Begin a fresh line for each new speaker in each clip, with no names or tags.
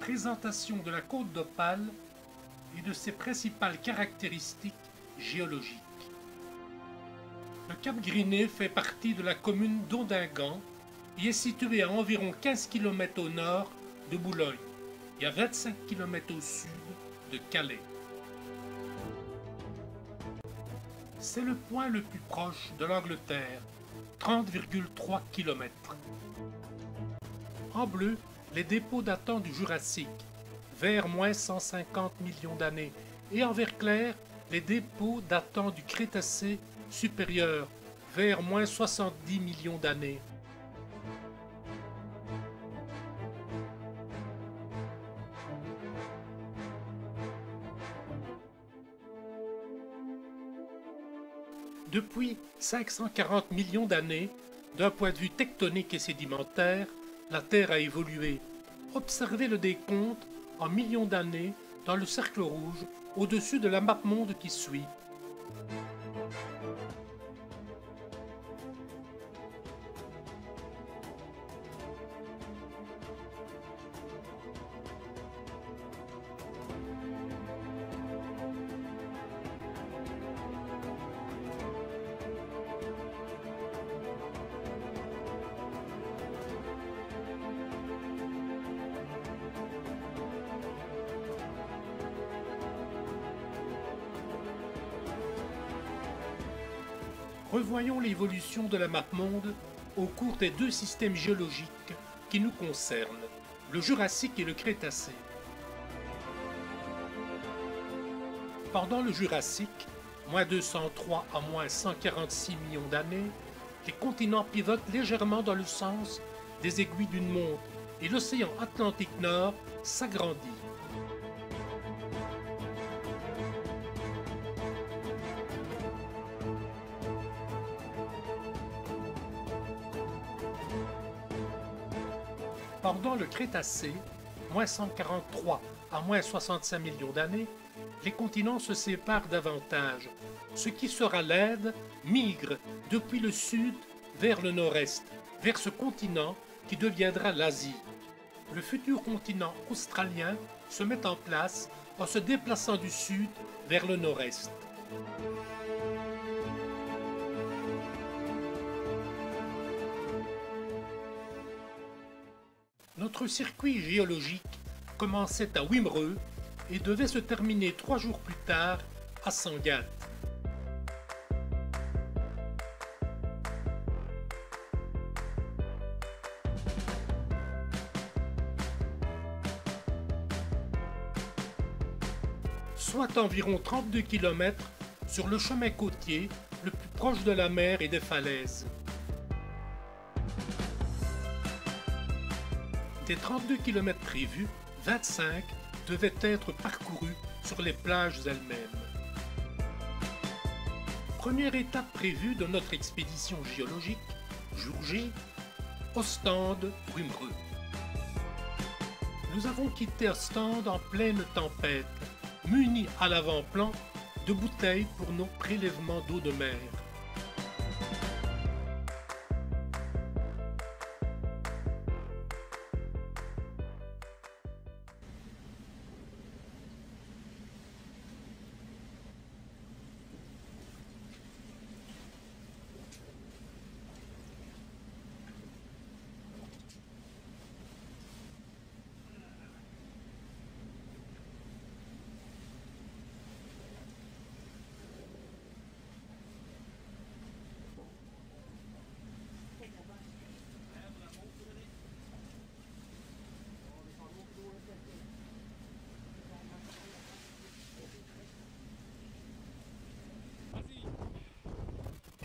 Présentation de la côte d'Opale et de ses principales caractéristiques géologiques. Le Cap Griné fait partie de la commune d'Ondingan et est situé à environ 15 km au nord de Boulogne et à 25 km au sud de Calais. C'est le point le plus proche de l'Angleterre, 30,3 km. En bleu, les dépôts datant du Jurassique, vers moins 150 millions d'années, et en vert clair, les dépôts datant du Crétacé supérieur, vers moins 70 millions d'années. Depuis 540 millions d'années, d'un point de vue tectonique et sédimentaire, la Terre a évolué. Observez le décompte en millions d'années dans le cercle rouge au-dessus de la map-monde qui suit. Revoyons l'évolution de la map-monde au cours des deux systèmes géologiques qui nous concernent, le Jurassique et le Crétacé. Pendant le Jurassique, moins 203 à moins 146 millions d'années, les continents pivotent légèrement dans le sens des aiguilles d'une montre et l'océan Atlantique Nord s'agrandit. Pendant le Crétacé, moins 143 à moins 65 millions d'années, les continents se séparent davantage. Ce qui sera l'Inde migre depuis le sud vers le nord-est, vers ce continent qui deviendra l'Asie. Le futur continent australien se met en place en se déplaçant du sud vers le nord-est. Notre circuit géologique commençait à Wimereux et devait se terminer 3 jours plus tard à Sangatte. Soit environ 32 km sur le chemin côtier le plus proche de la mer et des falaises. Des 32 km prévus, 25 devaient être parcourus sur les plages elles-mêmes. Première étape prévue de notre expédition géologique, jour J, Ostende-Wimereux. Nous avons quitté Ostende en pleine tempête, munis à l'avant-plan de bouteilles pour nos prélèvements d'eau de mer.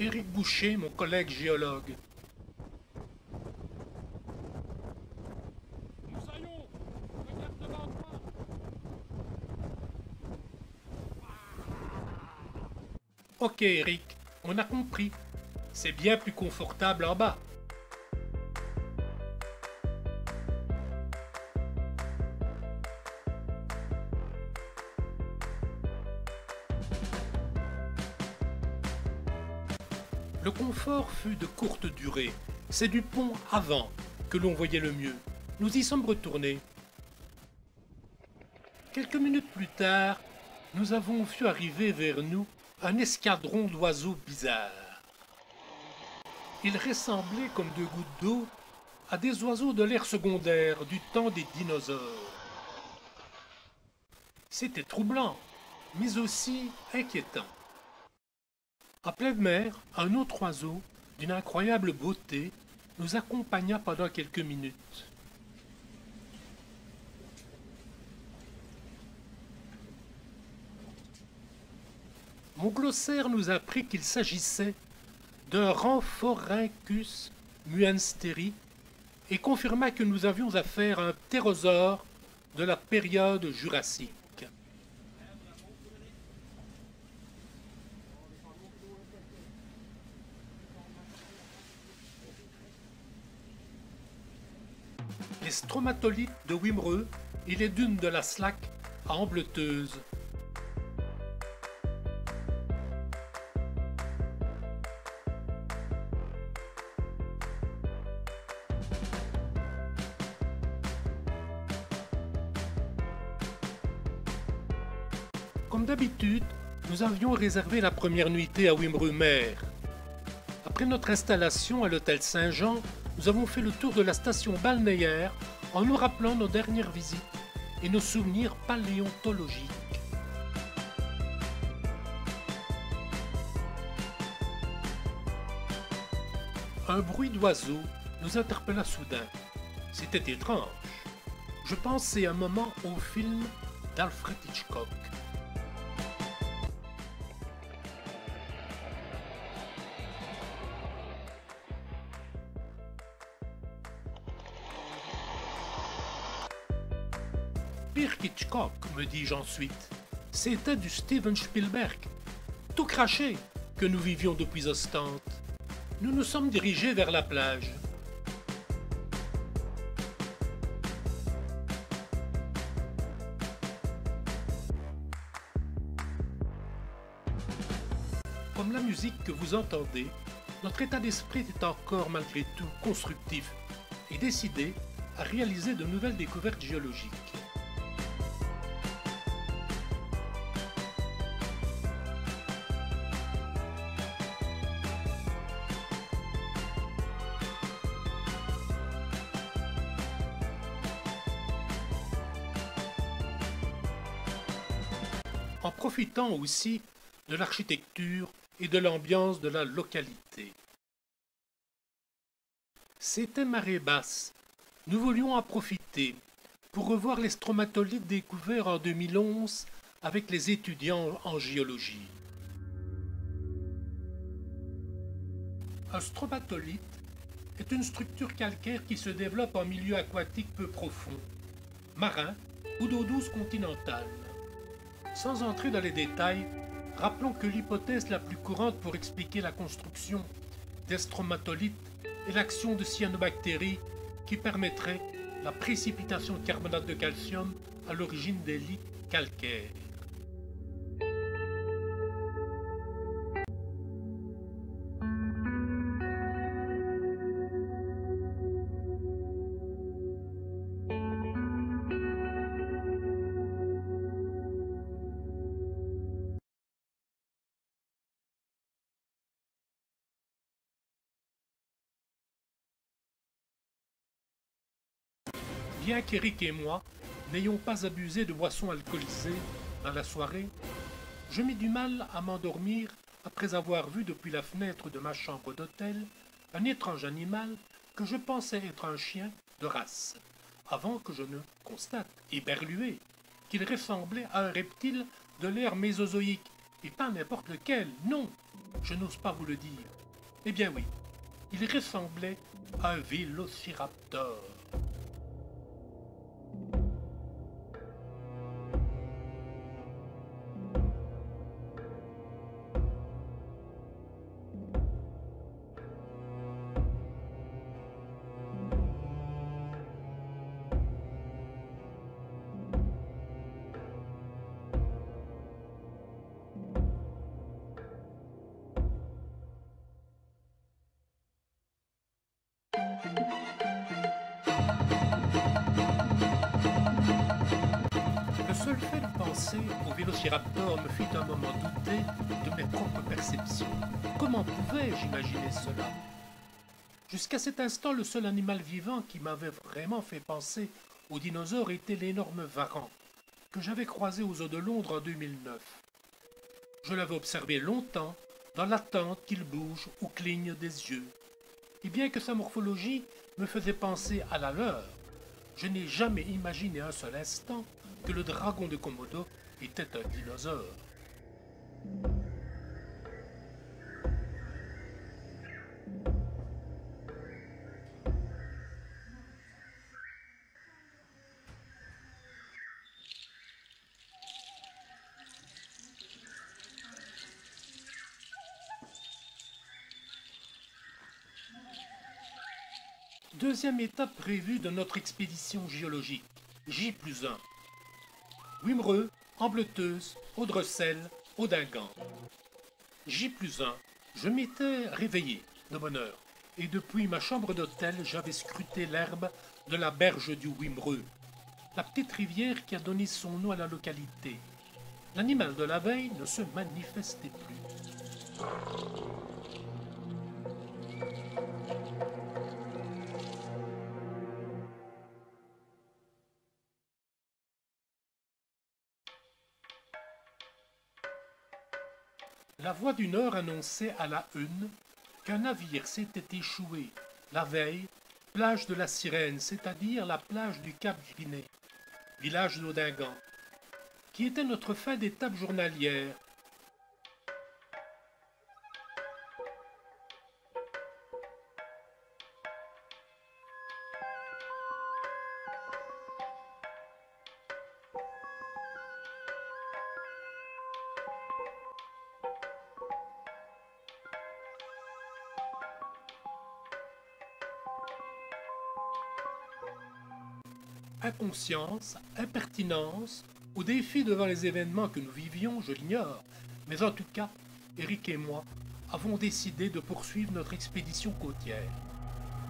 Éric Boucher, mon collègue géologue.
Moussaillon, regarde devant toi.
Ok Éric, on a compris. C'est bien plus confortable en bas. Le confort fut de courte durée. C'est du pont avant que l'on voyait le mieux. Nous y sommes retournés. Quelques minutes plus tard, nous avons vu arriver vers nous un escadron d'oiseaux bizarres. Ils ressemblaient comme deux gouttes d'eau à des oiseaux de l'ère secondaire du temps des dinosaures. C'était troublant, mais aussi inquiétant. En pleine mer, un autre oiseau, d'une incroyable beauté, nous accompagna pendant quelques minutes. Mon glossaire nous apprit qu'il s'agissait d'un Rhamphorhynchus muensteri et confirma que nous avions affaire à un ptérosaure de la période jurassique. Les stromatolites de Wimereux et les dunes de la Slack à Ambleteuse. Comme d'habitude, nous avions réservé la première nuitée à Wimereux-Mer. Après notre installation à l'hôtel Saint-Jean, nous avons fait le tour de la station balnéaire en nous rappelant nos dernières visites et nos souvenirs paléontologiques. Un bruit d'oiseau nous interpella soudain. C'était étrange. Je pensais un moment au film d'Alfred Hitchcock. Pire qu'Hitchcock, me dis-je ensuite, c'était du Steven Spielberg. Tout craché que nous vivions depuis Ostende. Nous nous sommes dirigés vers la plage. Comme la musique que vous entendez, notre état d'esprit est encore malgré tout constructif et décidé à réaliser de nouvelles découvertes géologiques. En profitant aussi de l'architecture et de l'ambiance de la localité. C'était marée basse. Nous voulions en profiter pour revoir les stromatolites découverts en 2011 avec les étudiants en géologie. Un stromatolite est une structure calcaire qui se développe en milieu aquatique peu profond, marin ou d'eau douce continentale. Sans entrer dans les détails, rappelons que l'hypothèse la plus courante pour expliquer la construction des stromatolites est l'action de cyanobactéries qui permettrait la précipitation de carbonate de calcium à l'origine des lits calcaires. Bien qu'Éric et moi n'ayons pas abusé de boissons alcoolisées dans la soirée, je mis du mal à m'endormir après avoir vu depuis la fenêtre de ma chambre d'hôtel un étrange animal que je pensais être un chien de race, avant que je ne constate, éberlué, qu'il ressemblait à un reptile de l'ère mésozoïque, et pas n'importe lequel, non, je n'ose pas vous le dire. Eh bien oui, il ressemblait à un vélociraptor. vélociraptor me fit un moment douter de mes propres perceptions. Comment pouvais-je imaginer cela? Jusqu'à cet instant, le seul animal vivant qui m'avait vraiment fait penser aux dinosaures était l'énorme varan, que j'avais croisé aux eaux de Londres en 2009. Je l'avais observé longtemps, dans l'attente qu'il bouge ou cligne des yeux. Et bien que sa morphologie me faisait penser à la leur, je n'ai jamais imaginé un seul instant que le dragon de Komodo était un dinosaure. Deuxième étape prévue de notre expédition géologique, J+1. Wimereux, Ambleteuse, Audrecel, Audingan. J+1, je m'étais réveillé de bonne heure, et depuis ma chambre d'hôtel, j'avais scruté l'herbe de la berge du Wimereux, la petite rivière qui a donné son nom à la localité. L'animal de la veille ne se manifestait plus. La voix du Nord annonçait à la une qu'un navire s'était échoué la veille, plage de la Sirène, c'est-à-dire la plage du Cap Griné, village d'Audingan, qui était notre fin d'étape journalière. Inconscience, impertinence ou défi devant les événements que nous vivions, je l'ignore, mais en tout cas, Eric et moi avons décidé de poursuivre notre expédition côtière.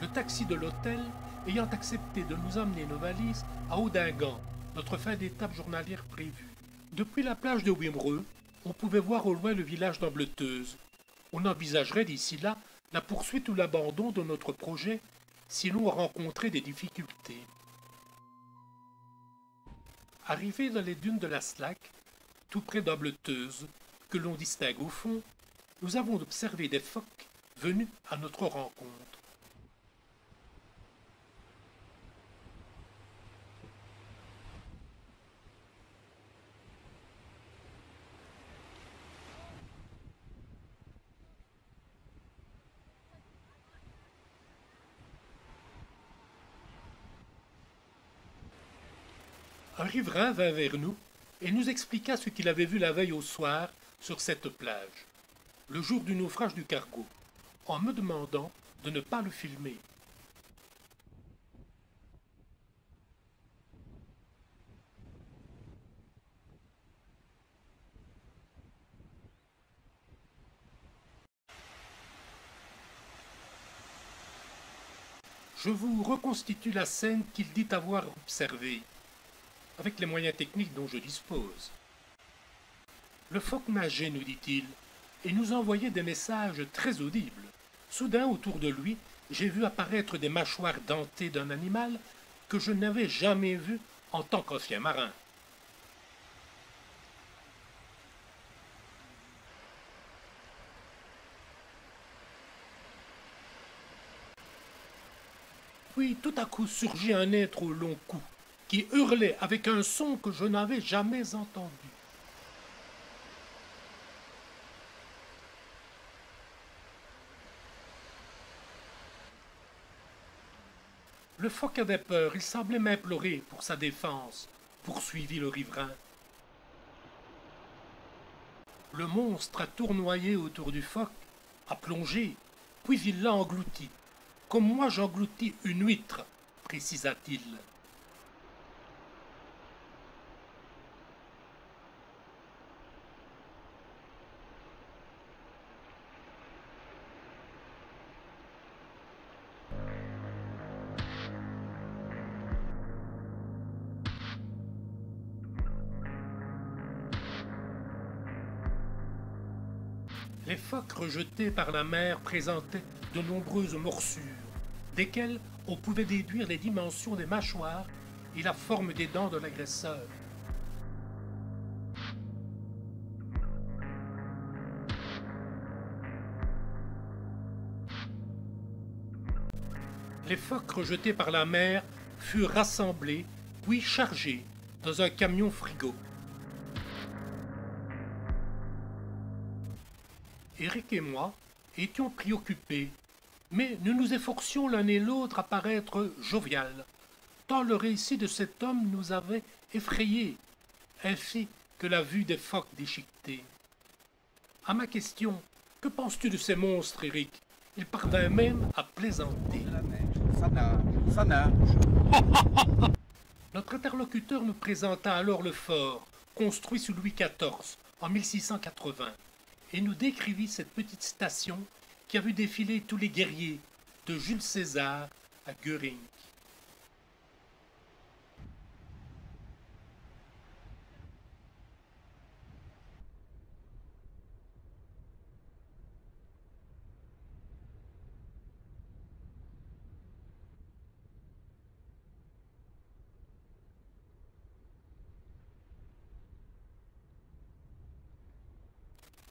Le taxi de l'hôtel ayant accepté de nous emmener nos valises à Audingan, notre fin d'étape journalière prévue. Depuis la plage de Wimereux, on pouvait voir au loin le village d'Ambleteuse. On envisagerait d'ici là la poursuite ou l'abandon de notre projet si l'on rencontrait des difficultés. Arrivés dans les dunes de la Slack, tout près d'Ambleteuse, que l'on distingue au fond, nous avons observé des phoques venus à notre rencontre. Un riverain vint vers nous et nous expliqua ce qu'il avait vu la veille au soir sur cette plage, le jour du naufrage du cargo, en me demandant de ne pas le filmer. Je vous reconstitue la scène qu'il dit avoir observée, avec les moyens techniques dont je dispose. Le phoque nageait, nous dit-il, et nous envoyait des messages très audibles. Soudain, autour de lui, j'ai vu apparaître des mâchoires dentées d'un animal que je n'avais jamais vu en tant qu'ancien marin. Puis, tout à coup, surgit un être au long cou, qui hurlait avec un son que je n'avais jamais entendu. Le phoque avait peur, il semblait m'implorer pour sa défense, poursuivit le riverain. Le monstre a tournoyé autour du phoque, a plongé, puis il l'a englouti, comme moi j'engloutis une huître, précisa-t-il. Les phoques rejetés par la mer présentaient de nombreuses morsures, desquelles on pouvait déduire les dimensions des mâchoires et la forme des dents de l'agresseur. Les phoques rejetés par la mer furent rassemblés puis chargés dans un camion frigo. Eric et moi étions préoccupés, mais nous nous efforcions l'un et l'autre à paraître jovial, tant le récit de cet homme nous avait effrayés, ainsi que la vue des phoques déchiquetés. À ma question « Que penses-tu de ces monstres, Eric ?» il parvint même à plaisanter.
Ça nage.
Notre interlocuteur nous présenta alors le fort, construit sous Louis XIV en 1680, et nous décrivit cette petite station qui a vu défiler tous les guerriers, de Jules César à Göring.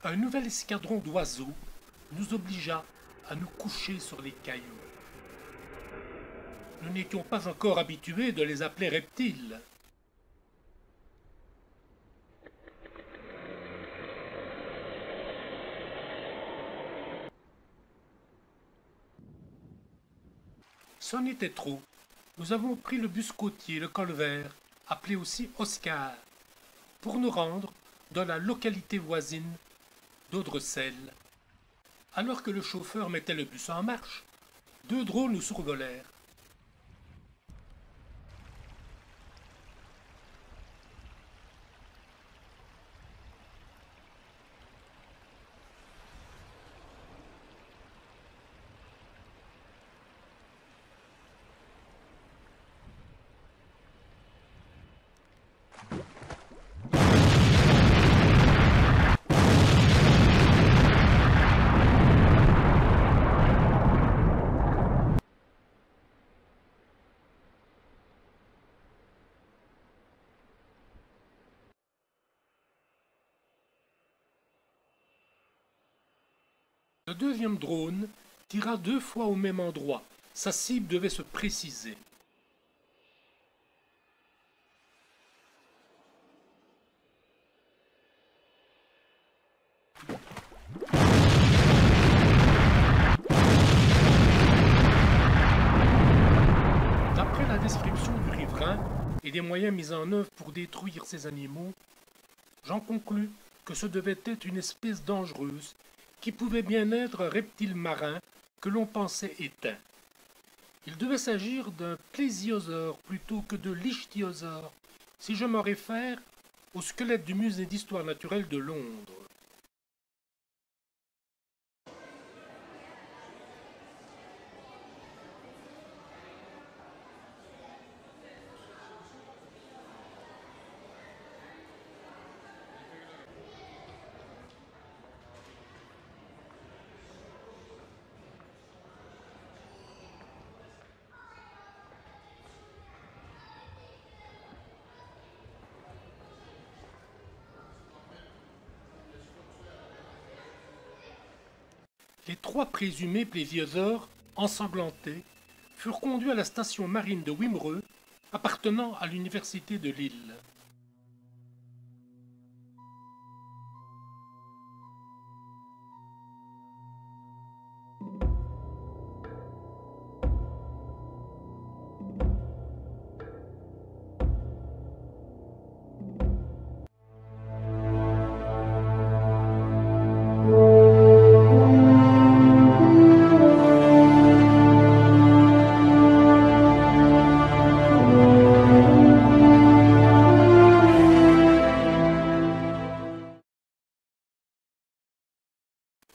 Un nouvel escadron d'oiseaux nous obligea à nous coucher sur les cailloux. Nous n'étions pas encore habitués de les appeler reptiles. C'en était trop. Nous avons pris le bus côtier, le Colvert, appelé aussi Oscar, pour nous rendre dans la localité voisine d'Audrecel. Alors que le chauffeur mettait le bus en marche, deux drôles nous survolèrent. Le deuxième drone tira 2 fois au même endroit. Sa cible devait se préciser. D'après la description du riverain et des moyens mis en œuvre pour détruire ces animaux, j'en conclus que ce devait être une espèce dangereuse qui pouvait bien être un reptile marin que l'on pensait éteint. Il devait s'agir d'un plésiosaure plutôt que de l'ichthyosaure, si je m'en réfère au squelette du musée d'histoire naturelle de Londres. Les 3 présumés plésiosaures, ensanglantés, furent conduits à la station marine de Wimereux, appartenant à l'université de Lille.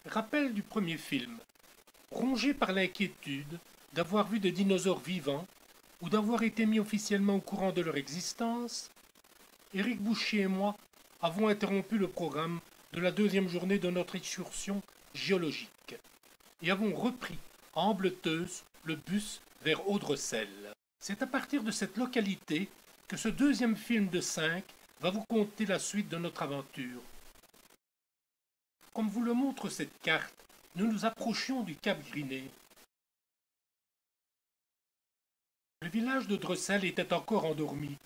Rappel du premier film. Rongé par l'inquiétude d'avoir vu des dinosaures vivants ou d'avoir été mis officiellement au courant de leur existence, Éric Bouchier et moi avons interrompu le programme de la 2e journée de notre excursion géologiques et avons repris à Ambleteuse le bus vers Audrecel. C'est à partir de cette localité que ce deuxième film de 5 va vous conter la suite de notre aventure. Comme vous le montre cette carte, nous nous approchions du Cap Griné. Le village de Dressel était encore endormi.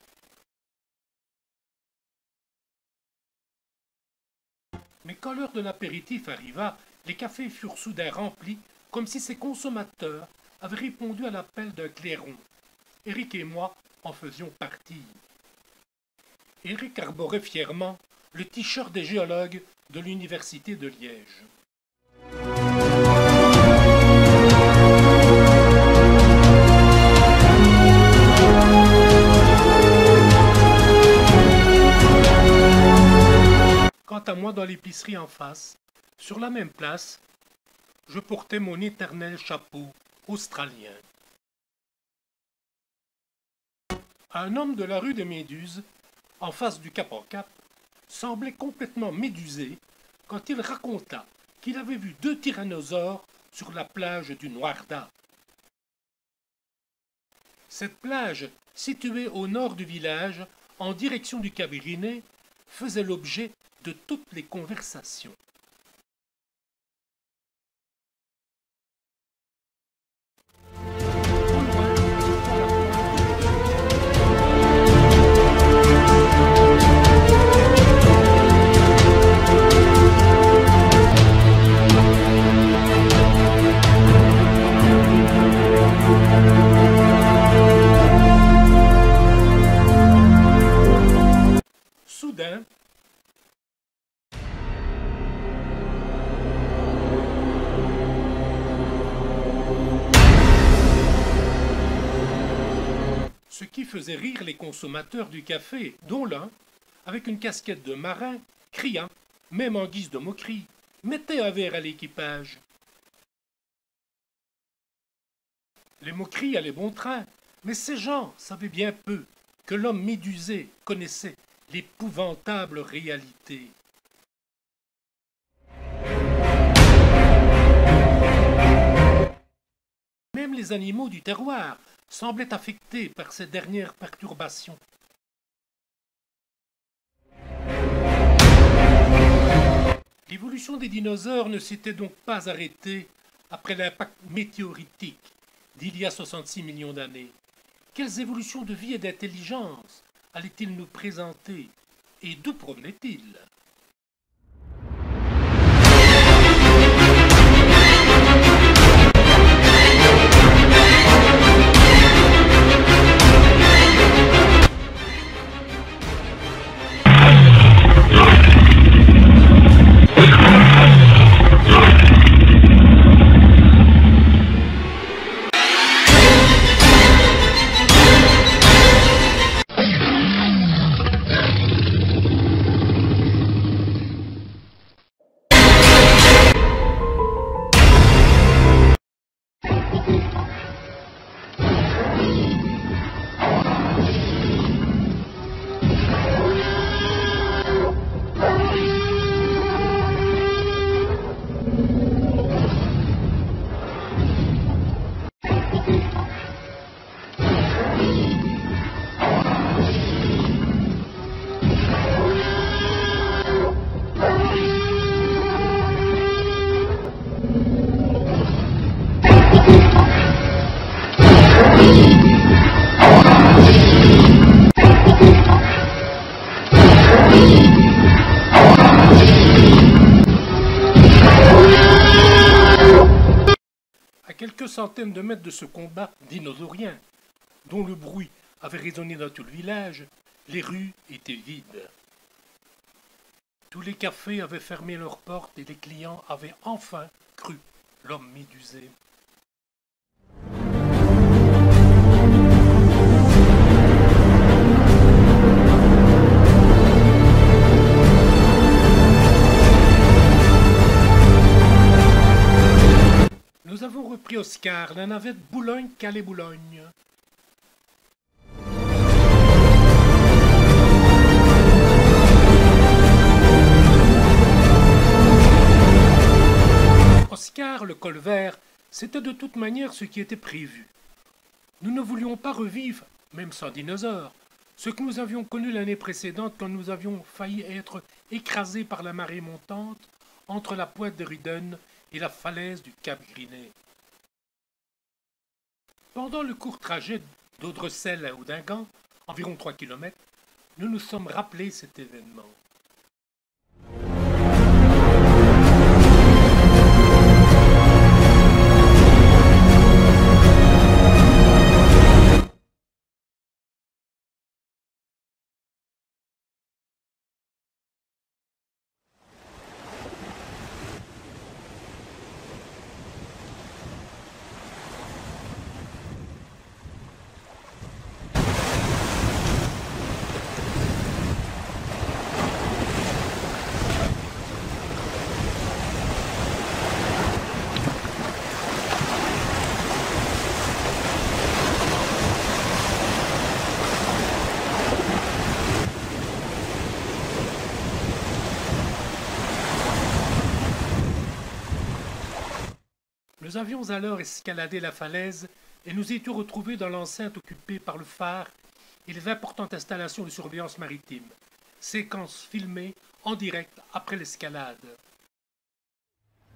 Mais quand l'heure de l'apéritif arriva, les cafés furent soudain remplis, comme si ces consommateurs avaient répondu à l'appel d'un clairon. Éric et moi en faisions partie. Éric arborait fièrement le t-shirt des géologues de l'Université de Liège. Quant à moi, dans l'épicerie en face, sur la même place, je portais mon éternel chapeau australien. Un homme de la rue des Méduses, en face du Cap en Cap, semblait complètement médusé quand il raconta qu'il avait vu 2 tyrannosaures sur la plage du Noirda. Cette plage, située au nord du village, en direction du Cap Griné, faisait l'objet de toutes les conversations. Soudain, ce qui faisait rire les consommateurs du café, dont l'un, avec une casquette de marin, cria, même en guise de moquerie, « Mettez un verre à l'équipage !» Les moqueries allaient bon train, mais ces gens savaient bien peu que l'homme médusé connaissait l'épouvantable réalité. Même les animaux du terroir semblaient affectés par ces dernières perturbations. L'évolution des dinosaures ne s'était donc pas arrêtée après l'impact météoritique d'il y a 66 millions d'années. Quelles évolutions de vie et d'intelligence allait-il nous présenter? Et d'où provenait-il? Quelques centaines de mètres de ce combat dinosaurien, dont le bruit avait résonné dans tout le village, les rues étaient vides. Tous les cafés avaient fermé leurs portes et les clients avaient enfin cru l'homme médusé. Nous avons repris Oscar, la navette Boulogne-Calais-Boulogne. C'était de toute manière ce qui était prévu. Nous ne voulions pas revivre, même sans dinosaures, ce que nous avions connu l'année précédente quand nous avions failli être écrasés par la marée montante entre la pointe de Ridden et la falaise du Cap Grinet. Pendant le court trajet d'Audrecel à Oudingan, environ 3 kilomètres, nous nous sommes rappelés cet événement. Nous avions alors escaladé la falaise et nous étions retrouvés dans l'enceinte occupée par le phare et les importantes installations de surveillance maritime. Séquence filmée en direct après l'escalade.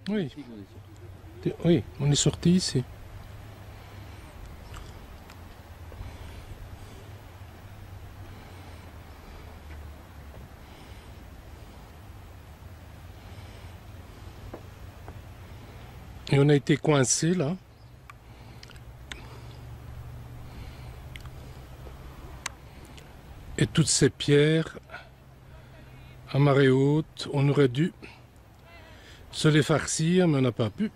Oui. Oui, on est sorti ici. Et on a été coincé là. Et toutes ces pierres, à marée haute, on aurait dû se les farcir, mais on n'a pas pu.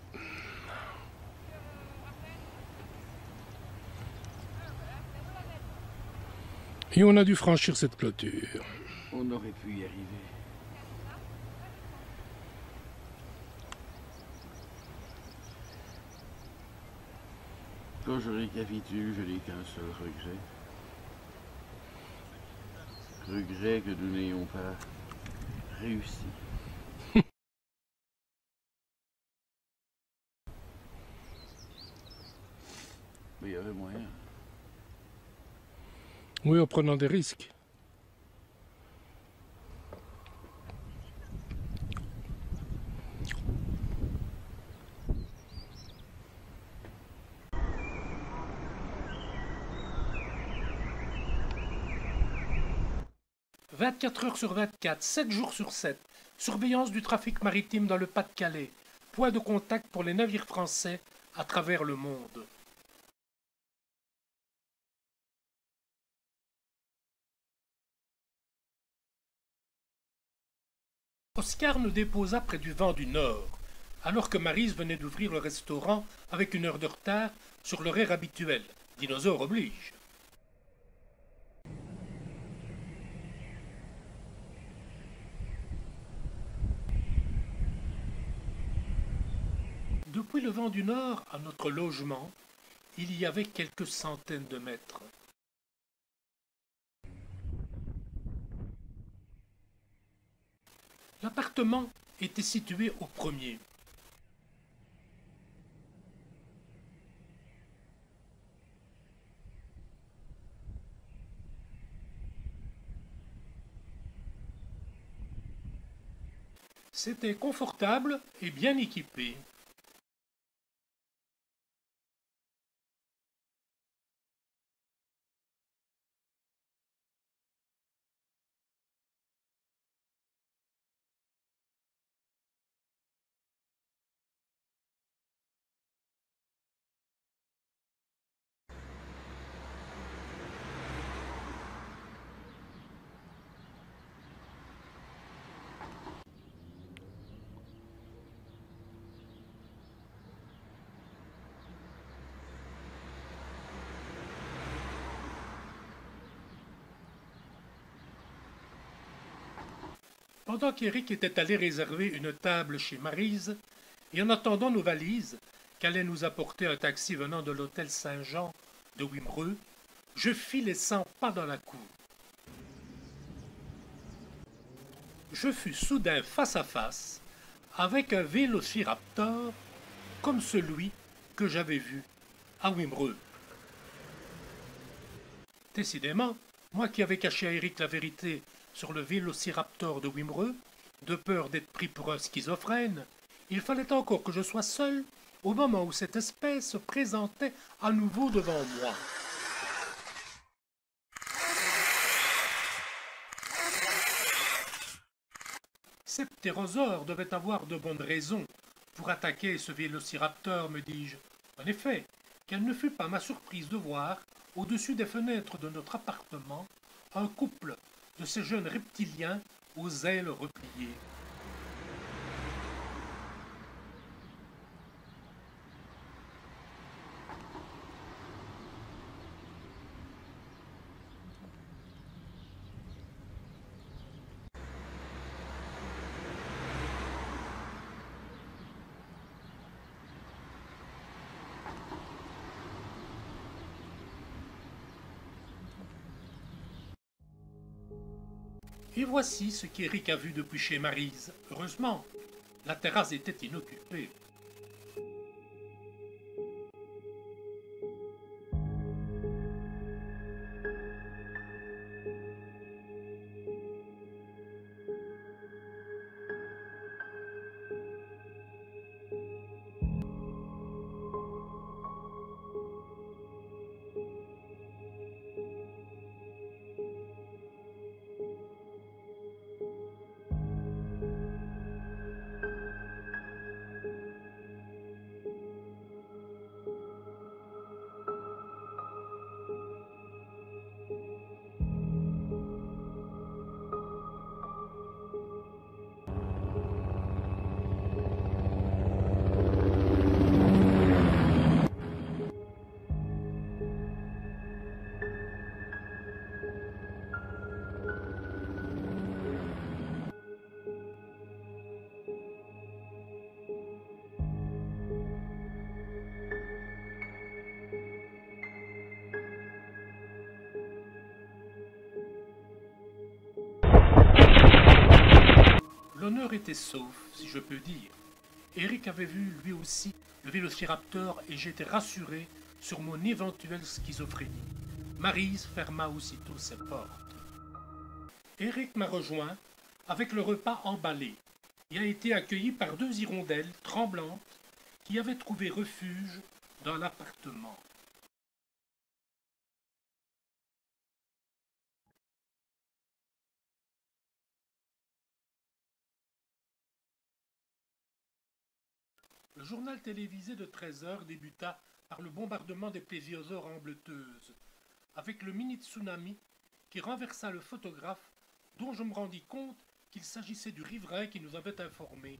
Et on a dû franchir cette clôture.
On aurait pu y arriver. Quand je récapitule, je n'ai qu'un seul regret. Regret que nous n'ayons pas réussi. Mais il y avait moyen.
Oui, en prenant des risques.
« 24 heures sur 24, 7 jours sur 7, surveillance du trafic maritime dans le Pas-de-Calais, point de contact pour les navires français à travers le monde. » Oscar nous déposa près du vent du Nord, alors que Maryse venait d'ouvrir le restaurant avec une heure de retard sur l'horaire habituel. Dinosaure oblige. Depuis le vent du Nord à notre logement, il y avait quelques centaines de mètres. L'appartement était situé au premier. C'était confortable et bien équipé. Pendant qu'Éric était allé réserver une table chez Maryse, et en attendant nos valises, qu'allait nous apporter un taxi venant de l'hôtel Saint-Jean de Wimereux, je fis les 100 pas dans la cour. Je fus soudain face à face avec un vélociraptor comme celui que j'avais vu à Wimereux. Décidément, moi qui avais caché à Eric la vérité sur le vélociraptor de Wimereux, de peur d'être pris pour un schizophrène, il fallait encore que je sois seul au moment où cette espèce se présentait à nouveau devant moi. Ces ptérosaures devaient avoir de bonnes raisons pour attaquer ce vélociraptor, me dis-je. En effet, quelle ne fut pas ma surprise de voir, au-dessus des fenêtres de notre appartement, un couple de ces jeunes reptiliens aux ailes repliées. Et voici ce qu'Eric a vu depuis chez Maryse. Heureusement, la terrasse était inoccupée. L'honneur était sauf, si je peux dire. Eric avait vu lui aussi le vélociraptor et j'étais rassuré sur mon éventuelle schizophrénie. Maryse ferma aussitôt ses portes. Eric m'a rejoint avec le repas emballé et a été accueilli par deux hirondelles tremblantes qui avaient trouvé refuge dans l'appartement. Le journal télévisé de 13 heures débuta par le bombardement des plésiosaures embleteuses, avec le mini-tsunami qui renversa le photographe dont je me rendis compte qu'il s'agissait du riverain qui nous avait informés.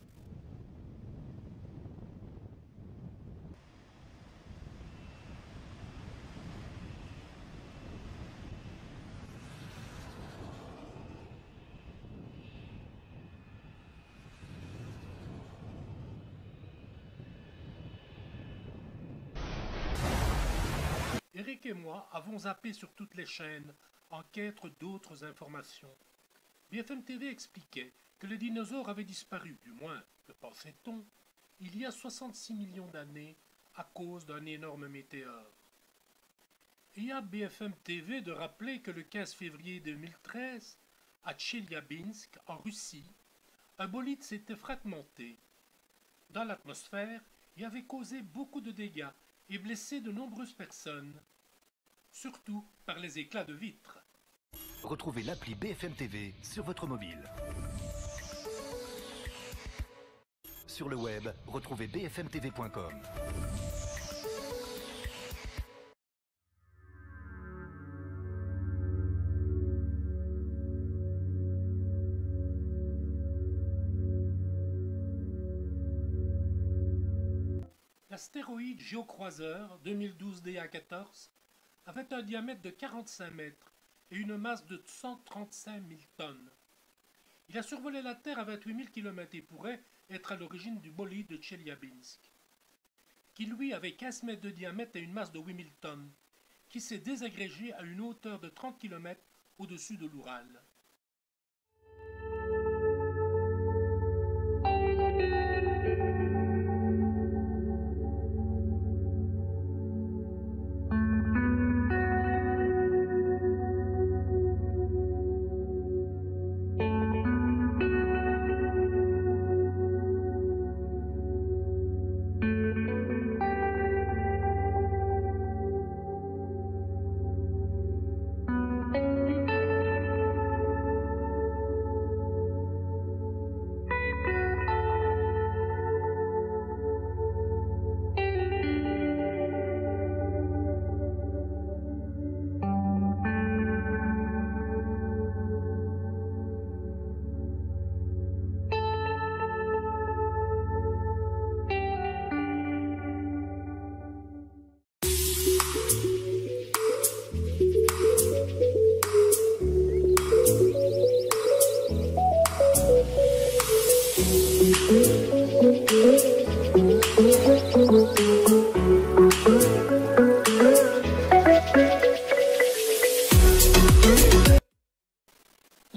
Eric et moi avons zappé sur toutes les chaînes en quête d'autres informations. BFM TV expliquait que les dinosaures avaient disparu, du moins, le pensait-on, il y a 66 millions d'années à cause d'un énorme météore. Et à BFM TV de rappeler que le 15 février 2013, à Tcheliabinsk, en Russie, un bolide s'était fragmenté. Dans l'atmosphère, il avait causé beaucoup de dégâts et blessé de nombreuses personnes, surtout par les éclats de vitres.
Retrouvez l'appli BFM TV sur votre mobile. Sur le web, retrouvez bfmtv.com.
L'astéroïde Géocroiseur 2012 DA14 avait un diamètre de 45 mètres et une masse de 135 000 tonnes. Il a survolé la Terre à 28 000 km et pourrait être à l'origine du bolide de Tcheliabinsk, qui lui avait 15 mètres de diamètre et une masse de 8 000 tonnes, qui s'est désagrégé à une hauteur de 30 km au-dessus de l'Oural.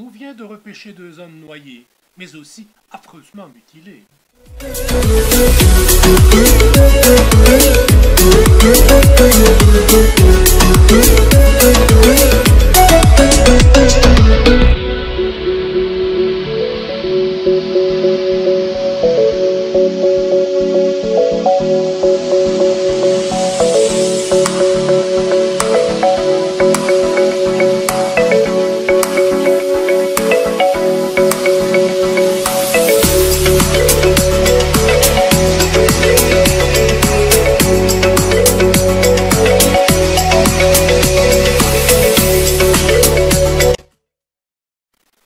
On vient de repêcher 2 hommes noyés, mais aussi affreusement mutilés.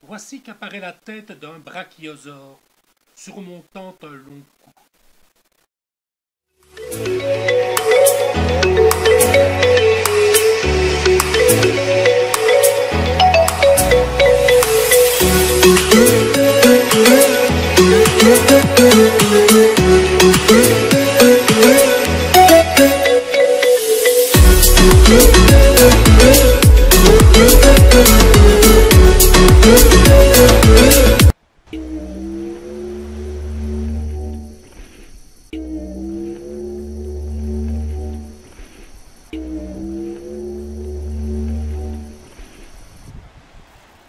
Voici qu'apparaît la tête d'un brachiosaure, surmontant un long cou.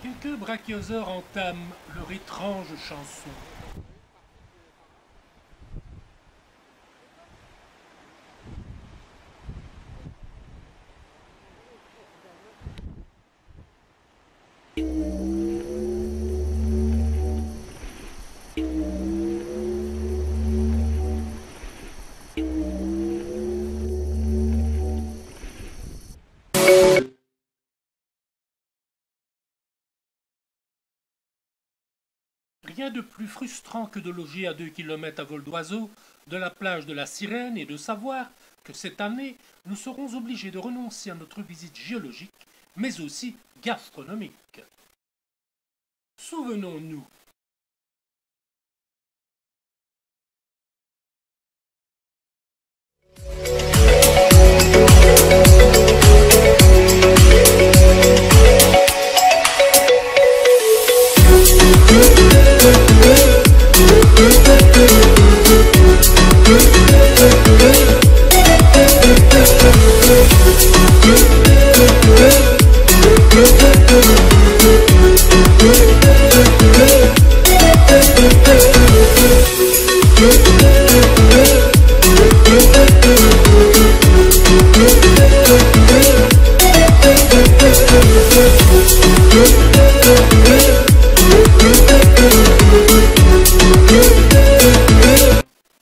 Quelques brachiosaures entament leur étrange chanson. Rien de plus frustrant que de loger à 2 kilomètres à vol d'oiseau de la plage de la Sirène et de savoir que cette année, nous serons obligés de renoncer à notre visite géologique, mais aussi gastronomique. Souvenons-nous.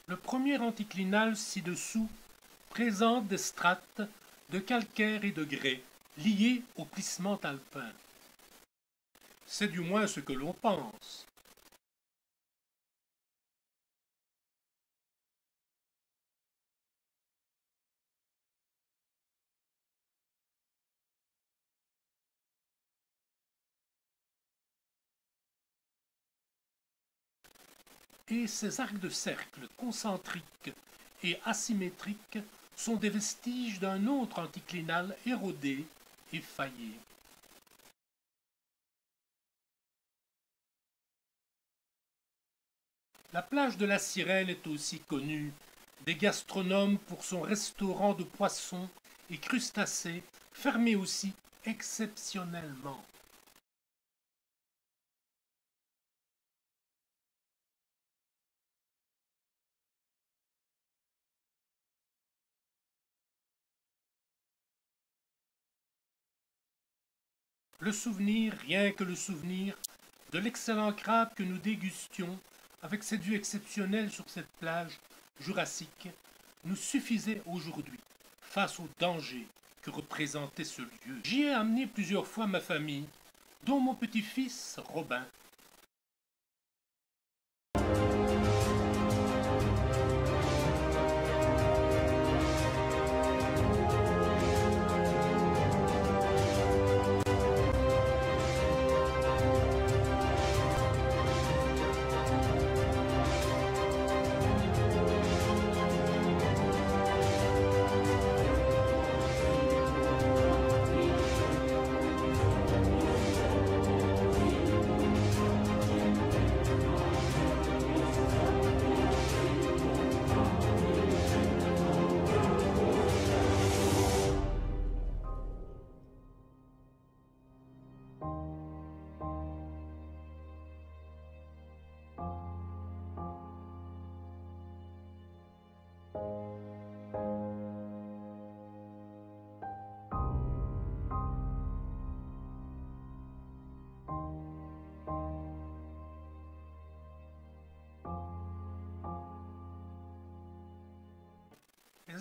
Le premier anticlinal ci-dessous présente des strates de calcaire et de grès liées au plissement alpin. C'est du moins ce que l'on pense. Et ces arcs de cercle concentriques et asymétriques sont des vestiges d'un autre anticlinal érodé et faillé. La plage de la Sirène est aussi connue des gastronomes pour son restaurant de poissons et crustacés, fermé aussi exceptionnellement. Le souvenir, rien que le souvenir, de l'excellent crabe que nous dégustions avec cette vue exceptionnelle sur cette plage jurassique, nous suffisait aujourd'hui face au danger que représentait ce lieu. J'y ai amené plusieurs fois ma famille, dont mon petit-fils Robin.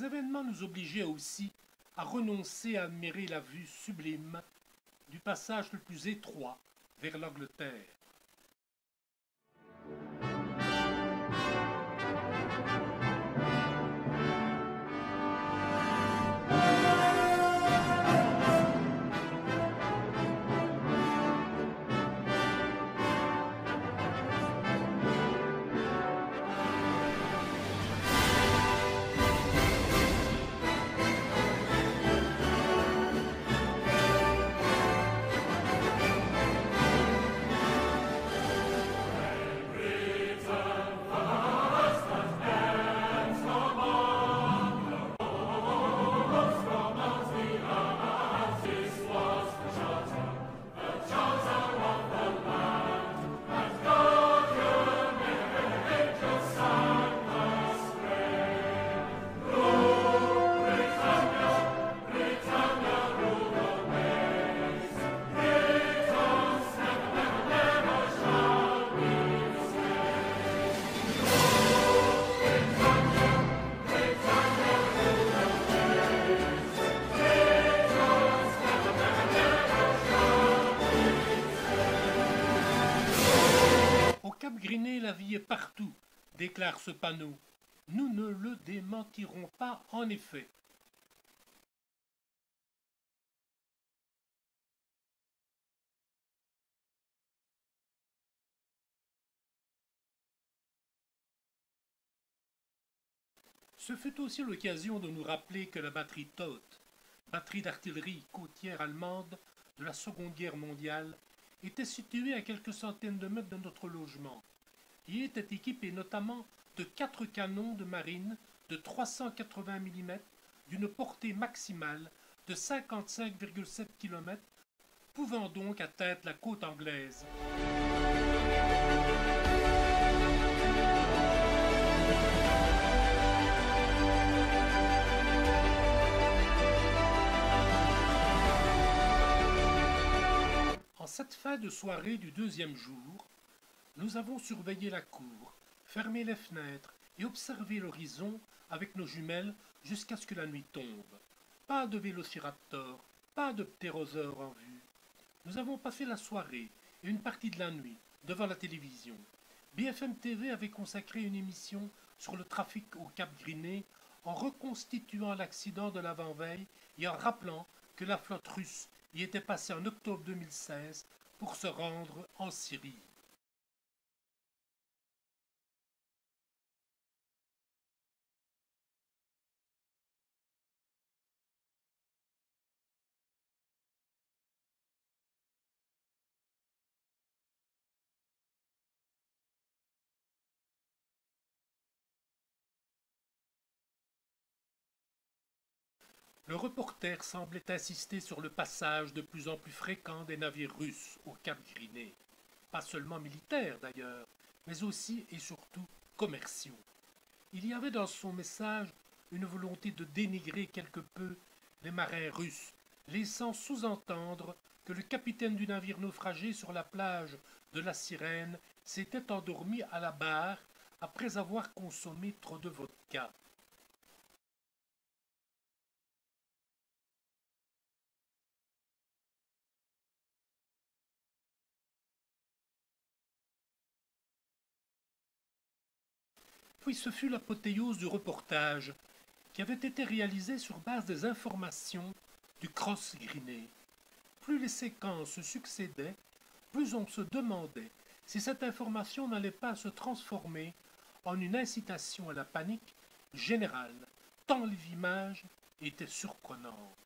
Ces événements nous obligeaient aussi à renoncer à admirer la vue sublime du passage le plus étroit vers l'Angleterre. La vie est partout, déclare ce panneau. Nous ne le démentirons pas en effet. Ce fut aussi l'occasion de nous rappeler que la batterie Todt, batterie d'artillerie côtière allemande de la Seconde Guerre mondiale, était située à quelques centaines de mètres de notre logement. Il était équipé notamment de 4 canons de marine de 380 mm d'une portée maximale de 55,7 km, pouvant donc atteindre la côte anglaise. En cette fin de soirée du deuxième jour, nous avons surveillé la cour, fermé les fenêtres et observé l'horizon avec nos jumelles jusqu'à ce que la nuit tombe. Pas de vélociraptor, pas de ptérosaure en vue. Nous avons passé la soirée et une partie de la nuit devant la télévision. BFM TV avait consacré une émission sur le trafic au Cap Griné en reconstituant l'accident de l'avant-veille et en rappelant que la flotte russe y était passée en octobre 2016 pour se rendre en Syrie. Le reporter semblait insister sur le passage de plus en plus fréquent des navires russes au Cap Griné, pas seulement militaires d'ailleurs, mais aussi et surtout commerciaux. Il y avait dans son message une volonté de dénigrer quelque peu les marins russes, laissant sous-entendre que le capitaine du navire naufragé sur la plage de la Sirène s'était endormi à la barre après avoir consommé trop de vodka. Puis ce fut l'apothéose du reportage, qui avait été réalisé sur base des informations du Cross Griné. Plus les séquences se succédaient, plus on se demandait si cette information n'allait pas se transformer en une incitation à la panique générale, tant les images étaient surprenantes.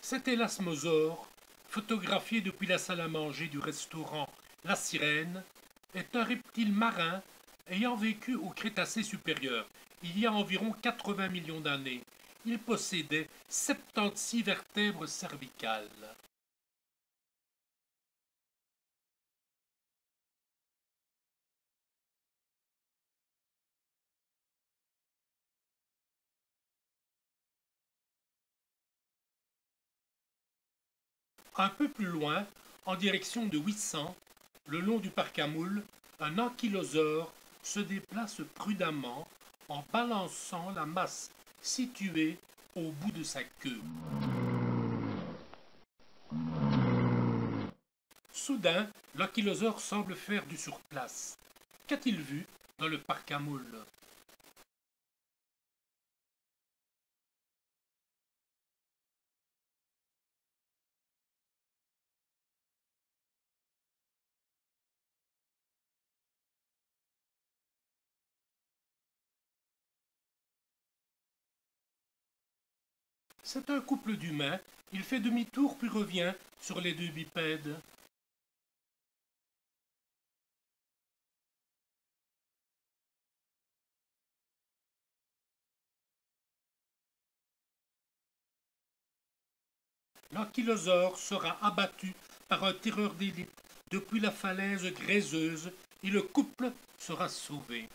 Cet élasmosaure, photographié depuis la salle à manger du restaurant La Sirène, est un reptile marin ayant vécu au Crétacé supérieur, il y a environ 80 millions d'années. Il possédait 76 vertèbres cervicales. Un peu plus loin, en direction de 800, le long du parc à moules, un ankylosaure se déplace prudemment en balançant la masse située au bout de sa queue. Soudain, l'ankylosaure semble faire du surplace. Qu'a-t-il vu dans le parc à moules? C'est un couple d'humains. Il fait demi-tour puis revient sur les deux bipèdes. L'ankylosaure sera abattu par un tireur d'élite depuis la falaise gréseuse et le couple sera sauvé.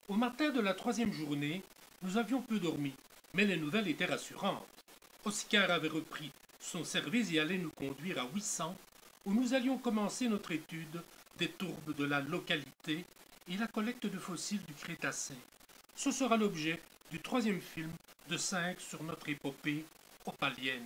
Au matin de la troisième journée, nous avions peu dormi, mais les nouvelles étaient rassurantes. Oscar avait repris son service et allait nous conduire à 800, où nous allions commencer notre étude des tourbes de la localité et la collecte de fossiles du Crétacé. Ce sera l'objet du troisième film de 5 sur notre épopée opalienne.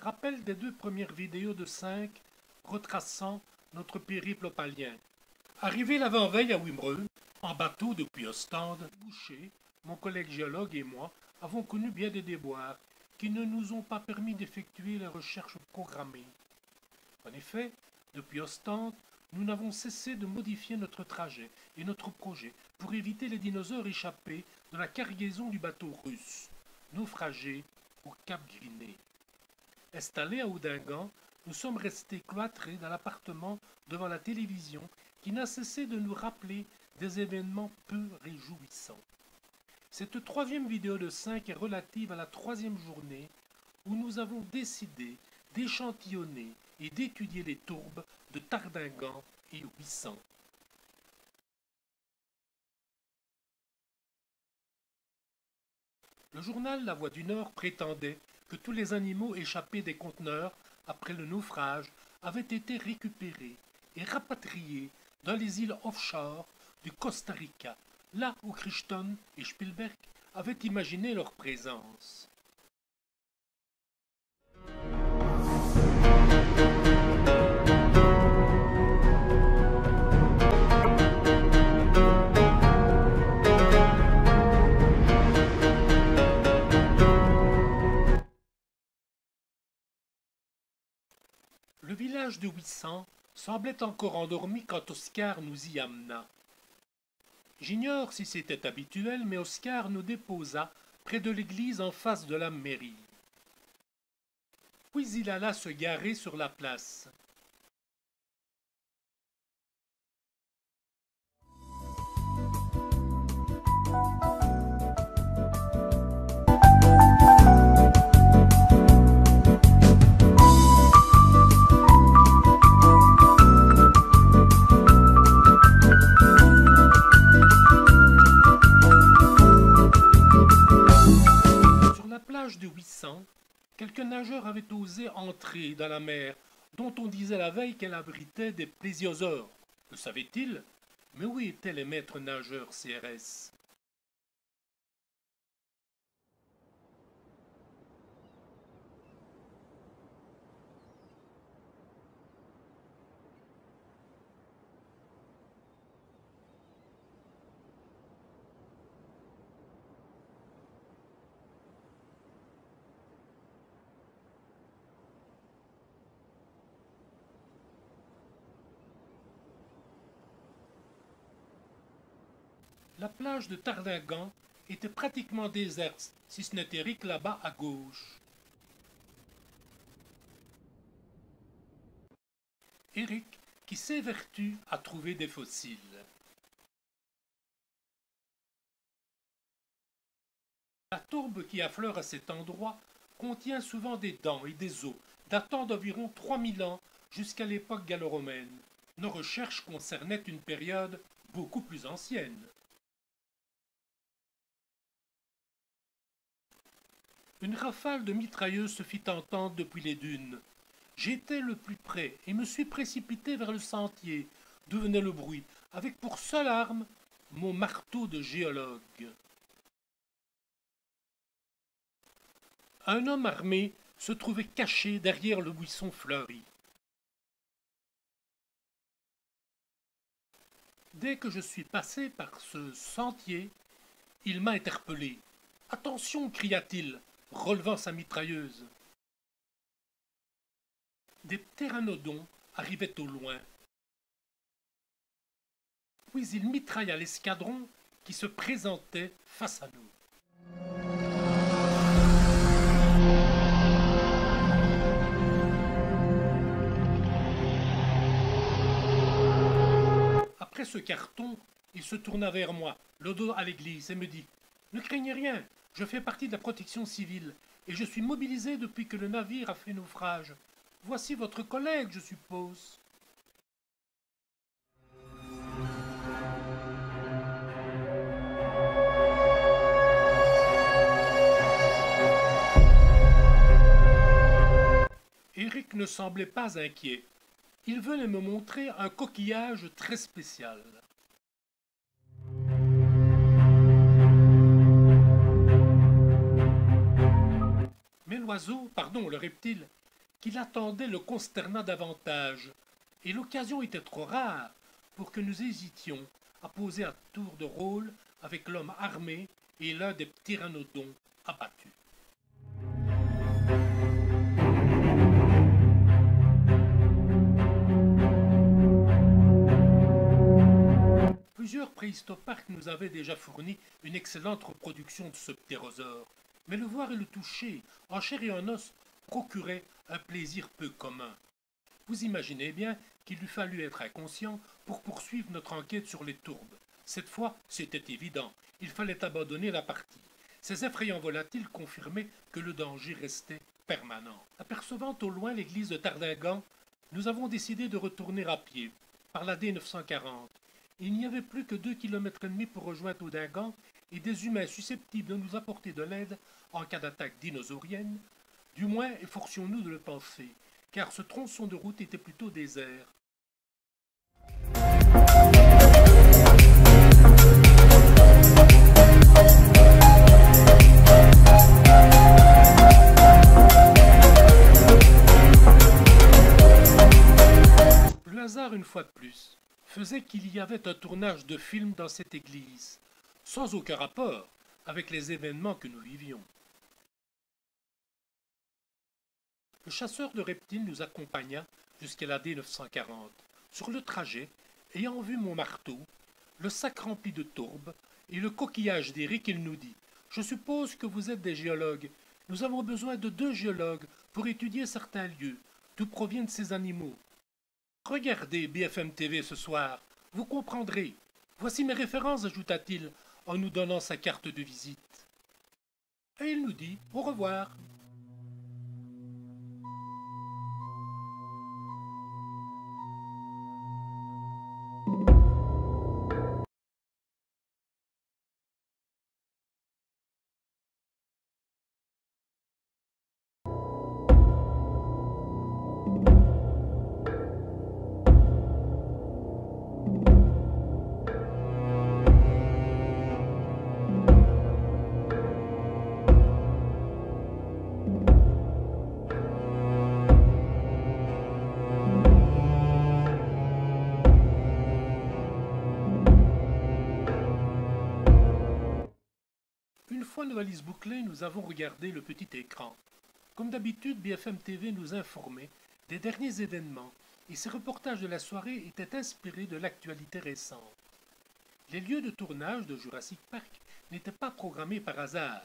Rappel des deux premières vidéos de 5 retraçant notre périple opalien. Arrivé l'avant-veille à Wimereux, en bateau depuis Ostende, Boucher, mon collègue géologue et moi avons connu bien des déboires qui ne nous ont pas permis d'effectuer les recherches programmées. En effet, depuis Ostende, nous n'avons cessé de modifier notre trajet et notre projet pour éviter les dinosaures échappés de la cargaison du bateau russe, naufragé au Cap Griné. Installés à Houdingan, nous sommes restés cloîtrés dans l'appartement devant la télévision qui n'a cessé de nous rappeler des événements peu réjouissants. Cette troisième vidéo de 5 est relative à la troisième journée où nous avons décidé d'échantillonner et d'étudier les tourbes de Tardingan et 800. Le journal La Voix du Nord prétendait que tous les animaux échappés des conteneurs après le naufrage avaient été récupérés et rapatriés dans les îles offshore du Costa Rica, là où Crichton et Spielberg avaient imaginé leur présence. Le village de 800 semblait encore endormi quand Oscar nous y amena. J'ignore si c'était habituel, mais Oscar nous déposa près de l'église en face de la mairie. Puis il alla se garer sur la place. Sur la plage de 800, quelques nageurs avaient osé entrer dans la mer, dont on disait la veille qu'elle abritait des plésiosaures. Le savaient-ils? Mais où étaient les maîtres nageurs CRS? La plage de Tardingan était pratiquement déserte, si ce n'était Eric là-bas à gauche. Eric qui s'évertue à trouver des fossiles. La tourbe qui affleure à cet endroit contient souvent des dents et des os datant d'environ 3000 ans jusqu'à l'époque gallo-romaine. Nos recherches concernaient une période beaucoup plus ancienne. Une rafale de mitrailleuses se fit entendre depuis les dunes. J'étais le plus près et me suis précipité vers le sentier d'où venait le bruit, avec pour seule arme mon marteau de géologue. Un homme armé se trouvait caché derrière le buisson fleuri. Dès que je suis passé par ce sentier, il m'a interpellé. « Attention !» cria-t-il, relevant sa mitrailleuse. Des ptéranodons arrivaient au loin. Puis il mitrailla l'escadron qui se présentait face à nous. Après ce carton, il se tourna vers moi, le dos à l'église, et me dit « Ne craignez rien, je fais partie de la protection civile, et je suis mobilisé depuis que le navire a fait naufrage. Voici votre collègue, je suppose. » Eric ne semblait pas inquiet. Il venait me montrer un coquillage très spécial. Mais l'oiseau, pardon, le reptile, qui l'attendait le consterna davantage, et l'occasion était trop rare pour que nous hésitions à poser à tour de rôle avec l'homme armé et l'un des ptéranodons abattus. Plusieurs préhistoparcs nous avaient déjà fourni une excellente reproduction de ce ptérosaure, mais le voir et le toucher, en chair et en os, procurait un plaisir peu commun. Vous imaginez bien qu'il eût fallu être inconscient pour poursuivre notre enquête sur les tourbes. Cette fois, c'était évident, il fallait abandonner la partie. Ces effrayants volatiles confirmaient que le danger restait permanent. Apercevant au loin l'église de Tardingan, nous avons décidé de retourner à pied, par la D940. Il n'y avait plus que 2,5 km pour rejoindre Audingan et des humains susceptibles de nous apporter de l'aide en cas d'attaque dinosaurienne. Du moins, efforcions-nous de le penser, car ce tronçon de route était plutôt désert. Le hasard, une fois de plus, faisait qu'il y avait un tournage de film dans cette église, sans aucun rapport avec les événements que nous vivions. Le chasseur de reptiles nous accompagna jusqu'à la D940. Sur le trajet, ayant vu mon marteau, le sac rempli de tourbes et le coquillage d'Eric, il nous dit « Je suppose que vous êtes des géologues. Nous avons besoin de 2 géologues pour étudier certains lieux, d'où proviennent ces animaux. Regardez BFM TV ce soir, vous comprendrez. Voici mes références, ajouta-t-il, en nous donnant sa carte de visite. Et il nous dit au revoir. Une fois nos valises bouclées, nous avons regardé le petit écran. Comme d'habitude, BFM TV nous informait des derniers événements et ces reportages de la soirée étaient inspirés de l'actualité récente. Les lieux de tournage de Jurassic Park n'étaient pas programmés par hasard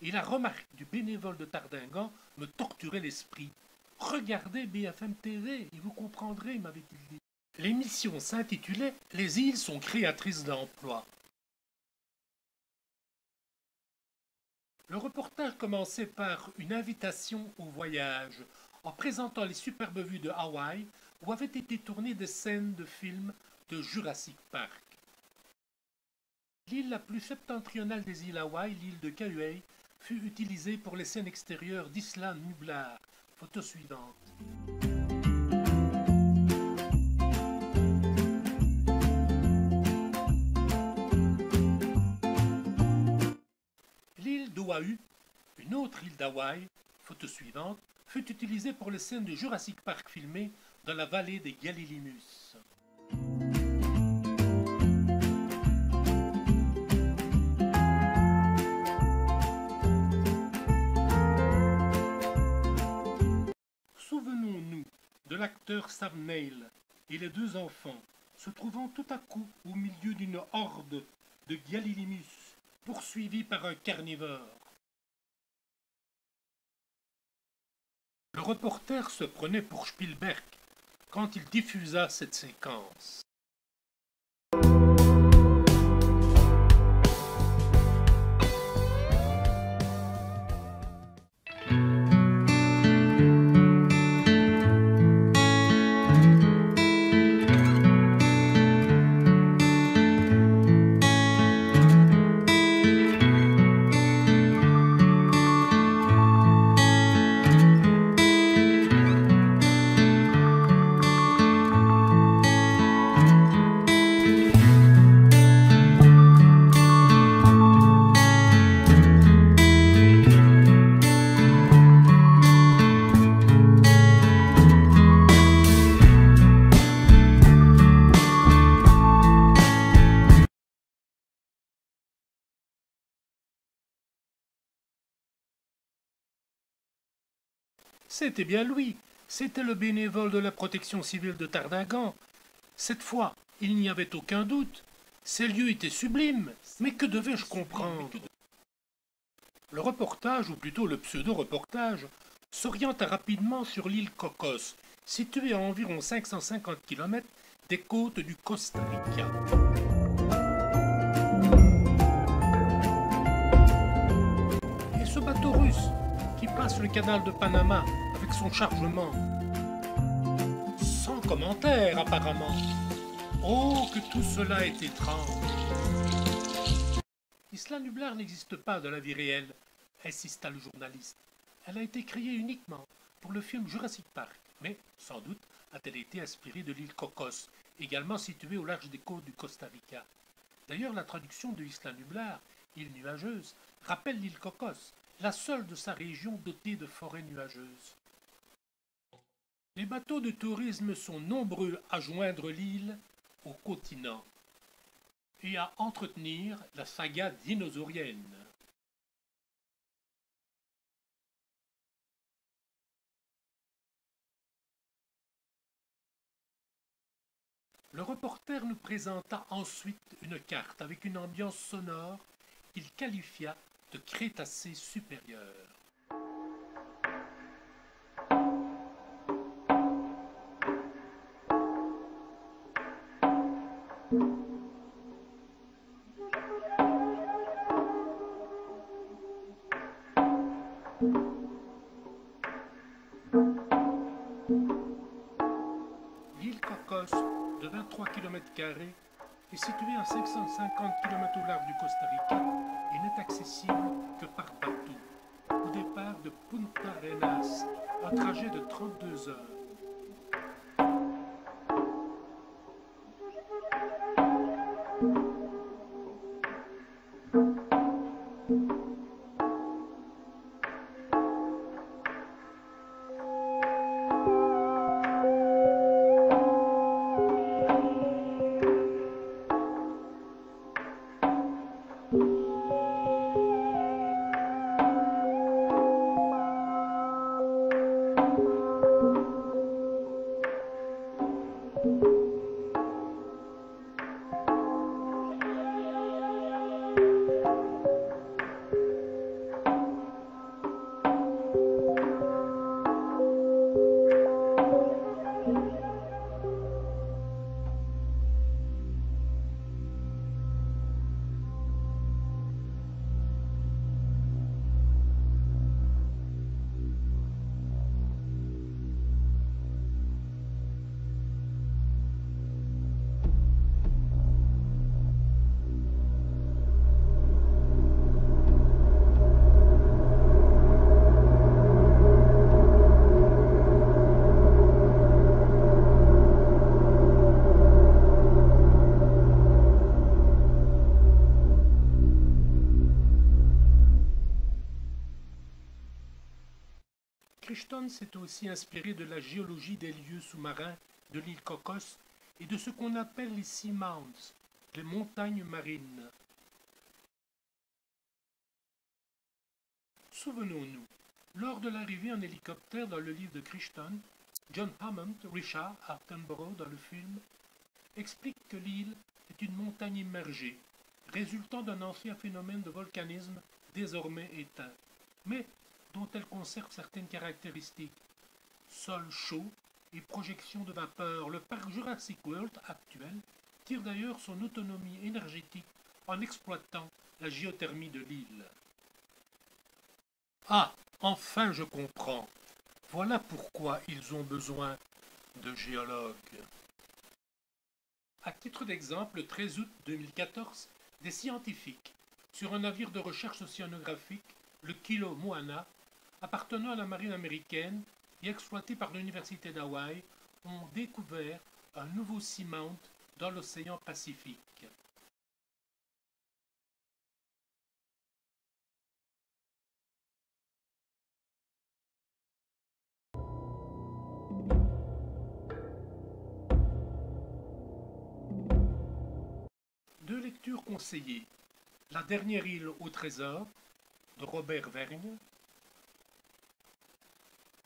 et la remarque du bénévole de Tardingan me torturait l'esprit. « Regardez BFM TV et vous comprendrez », m'avait-il dit. L'émission s'intitulait « Les îles sont créatrices d'emplois ». Le reportage commençait par une invitation au voyage, en présentant les superbes vues de Hawaï où avaient été tournées des scènes de films de Jurassic Park. L'île la plus septentrionale des îles Hawaï, l'île de Kauai, fut utilisée pour les scènes extérieures d'Isla Nublar. Photo suivante. L'île d'Oahu, une autre île d'Hawaï, photo suivante, fut utilisée pour les scènes de Jurassic Park filmées dans la vallée des Gallimimus. Souvenons-nous de l'acteur Sam Neill et les deux enfants se trouvant tout à coup au milieu d'une horde de Gallimimus poursuivis par un carnivore. Le reporter se prenait pour Spielberg quand il diffusa cette séquence. C'était bien lui, c'était le bénévole de la protection civile de Tardingan. Cette fois, il n'y avait aucun doute. Ces lieux étaient sublimes, mais que devais-je comprendre? Le reportage, ou plutôt le pseudo-reportage, s'orienta rapidement sur l'île Cocos, située à environ 550 km des côtes du Costa Rica. Et ce bateau russe qui passe le canal de Panama avec son chargement. Sans commentaire, apparemment. Oh, que tout cela est étrange. Isla Nublar n'existe pas dans la vie réelle, insista le journaliste. Elle a été créée uniquement pour le film Jurassic Park, mais sans doute a-t-elle été inspirée de l'île Cocos, également située au large des côtes du Costa Rica. D'ailleurs, la traduction de Isla Nublar, île nuageuse, rappelle l'île Cocos, la seule de sa région dotée de forêts nuageuses. Les bateaux de tourisme sont nombreux à joindre l'île au continent et à entretenir la saga dinosaurienne. Le reporter nous présenta ensuite une carte avec une ambiance sonore qu'il qualifia de Crétacé supérieur. Cocos, de 23 km, est situé à 550 km au large du Costa Rica et n'est accessible que par bateau. Au départ de Punta Arenas, un trajet de 32 heures. Crichton s'est aussi inspiré de la géologie des lieux sous-marins de l'île Cocos et de ce qu'on appelle les seamounts, les montagnes marines. Souvenons-nous, lors de l'arrivée en hélicoptère dans le livre de Crichton, John Hammond, Richard Attenborough dans le film, explique que l'île est une montagne immergée, résultant d'un ancien phénomène de volcanisme désormais éteint, mais dont elle conserve certaines caractéristiques. Sol chaud et projection de vapeur, le parc Jurassic World actuel tire d'ailleurs son autonomie énergétique en exploitant la géothermie de l'île. Ah, enfin je comprends. Voilà pourquoi ils ont besoin de géologues. À titre d'exemple, le 13 août 2014, des scientifiques, sur un navire de recherche océanographique, le Kilo Moana, appartenant à la marine américaine et exploité par l'Université d'Hawaï, ont découvert un nouveau seamount dans l'océan Pacifique. Deux lectures conseillées. La dernière île au trésor, de Robert Vergne,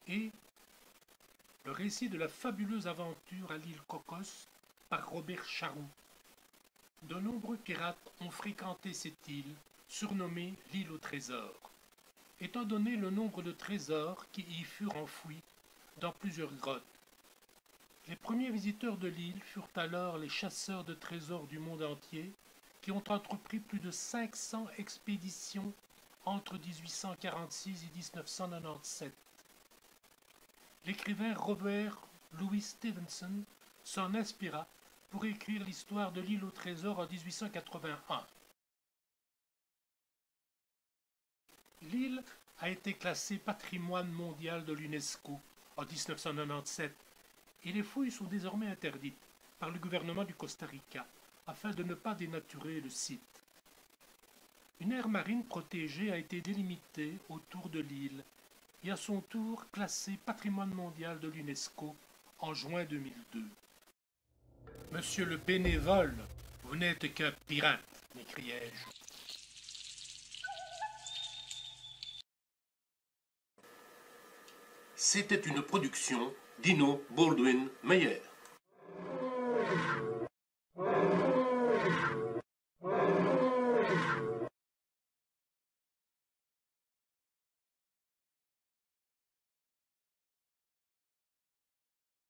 et le récit de la fabuleuse aventure à l'île Cocos par Robert Charroux. De nombreux pirates ont fréquenté cette île, surnommée l'île au trésor, étant donné le nombre de trésors qui y furent enfouis dans plusieurs grottes. Les premiers visiteurs de l'île furent alors les chasseurs de trésors du monde entier, qui ont entrepris plus de 500 expéditions entre 1846 et 1997. L'écrivain Robert Louis Stevenson s'en inspira pour écrire l'histoire de l'île au trésor en 1881. L'île a été classée patrimoine mondial de l'UNESCO en 1997 et les fouilles sont désormais interdites par le gouvernement du Costa Rica afin de ne pas dénaturer le site. Une aire marine protégée a été délimitée autour de l'île et à son tour classée patrimoine mondial de l'UNESCO en juin 2002. Monsieur le bénévole, vous n'êtes qu'un pirate, m'écriai-je. C'était une production d'Ino Baldwin Mayer.